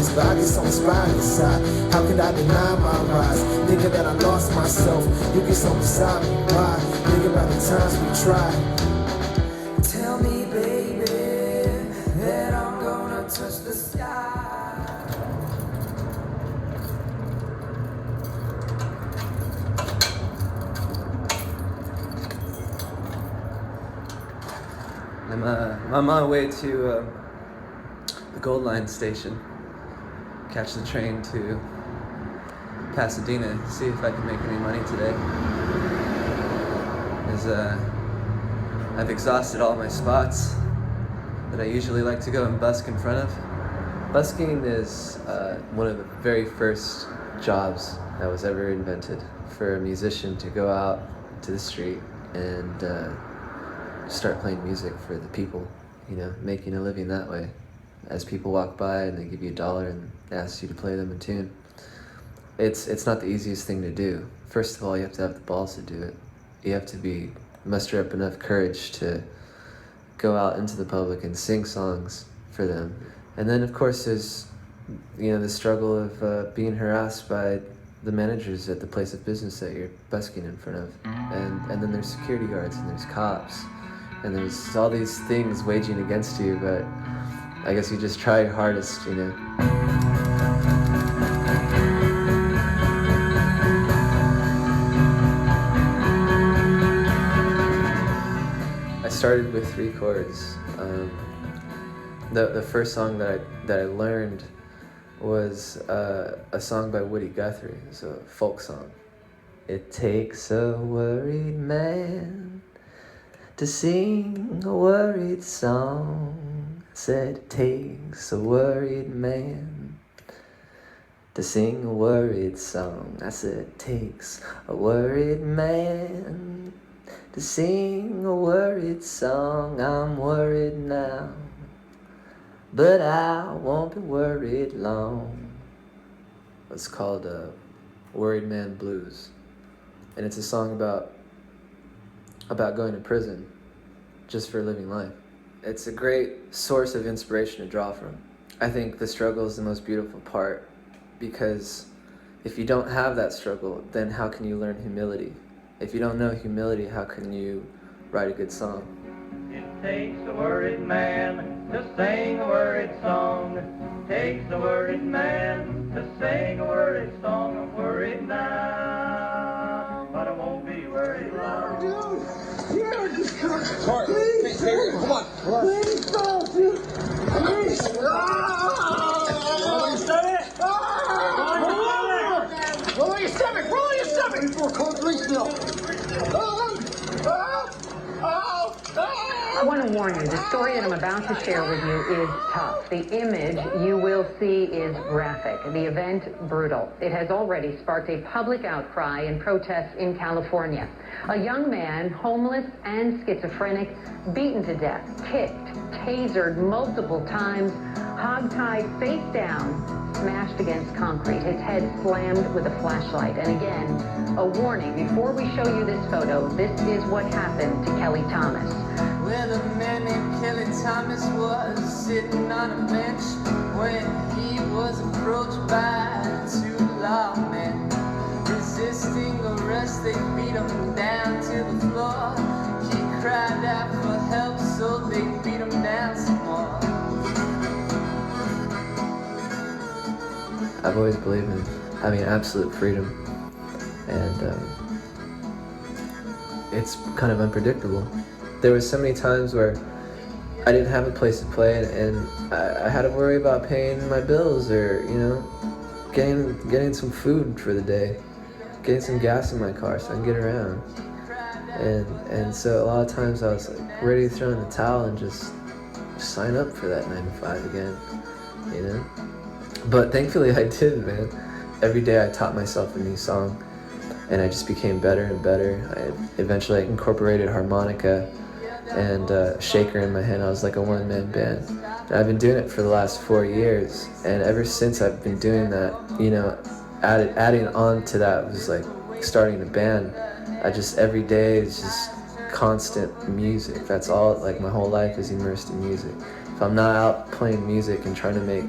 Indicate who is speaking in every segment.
Speaker 1: finest, but I get so inspired inside. How could I deny my rise? Nigga that I lost myself, you get so beside me. Why? Think about the times we tried. Tell me, baby, that I'm gonna touch the sky.
Speaker 2: I'm on my way to the Gold Line station. Catch the train to Pasadena. See if I can make any money today. As I've exhausted all my spots that I usually like to go and busk in front of. Busking is one of the very first jobs that was ever invented for a musician to go out to the street and start playing music for the people, you know, making a living that way. As people walk by and they give you $1 and ask you to play them a tune. It's not the easiest thing to do. First of all, you have to have the balls to do it. You have to muster up enough courage to go out into the public and sing songs for them. And then of course there's, you know, the struggle of being harassed by the managers at the place of business that you're busking in front of. And then there's security guards and there's cops. And there's all these things waging against you, but I guess you just try your hardest, you know. I started with 3 chords. The first song that I learned was a song by Woody Guthrie. It's a folk song. It takes a worried man to sing a worried song. I said it takes a worried man to sing a worried song. I said it takes a worried man to sing a worried song. I'm worried now, but I won't be worried long. It's called Worried Man Blues. And it's a song about going to prison just for living life. It's a great source of inspiration to draw from. I think the struggle is the most beautiful part, because if you don't have that struggle, then how can you learn humility? If you don't know humility, how can you write a good song?
Speaker 3: It takes a worried man to sing a worried song. It takes a worried man to sing a worried song. I'm worried now, but I won't be worried long.
Speaker 4: Dude, yeah, just come.
Speaker 5: Sorry,
Speaker 4: Please,
Speaker 5: hey, come on.
Speaker 4: Please don't, dude. Please. Roll your stomach. Roll your stomach. Before cold please still.
Speaker 6: I want to warn you, the story that I'm about to share with you is tough. The image you will see is graphic. The event, brutal. It has already sparked a public outcry and protests in California. A young man, homeless and schizophrenic, beaten to death, kicked, tasered multiple times, hogtied face down, smashed against concrete, his head slammed with a flashlight. And again, a warning, before we show you this photo, this is what happened to Kelly Thomas.
Speaker 2: Well, a man named Kelly Thomas was sitting on a bench when he was approached by 2 lawmen. Resisting arrest, they beat him down to the floor. He cried out for help, so they beat him down some more. I've always believed in having absolute freedom, and it's kind of unpredictable. There was so many times where I didn't have a place to play, and I had to worry about paying my bills, or, you know, getting some food for the day, getting some gas in my car so I can get around. And so a lot of times I was like ready to throw in the towel and just sign up for that 9 to 5 again, you know? But thankfully I did, man. Every day I taught myself a new song, and I just became better and better. Eventually I incorporated harmonica and shaker in my hand. I was like a one-man band. And I've been doing it for the last 4 years, and ever since I've been doing that, you know, adding on to that was like starting a band. Every day is just constant music. That's all, like my whole life is immersed in music. If I'm not out playing music and trying to make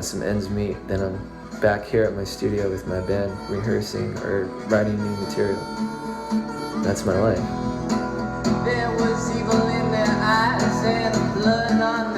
Speaker 2: some ends meet, then I'm back here at my studio with my band, rehearsing or writing new material. That's my life.
Speaker 5: There was evil in their eyes and blood on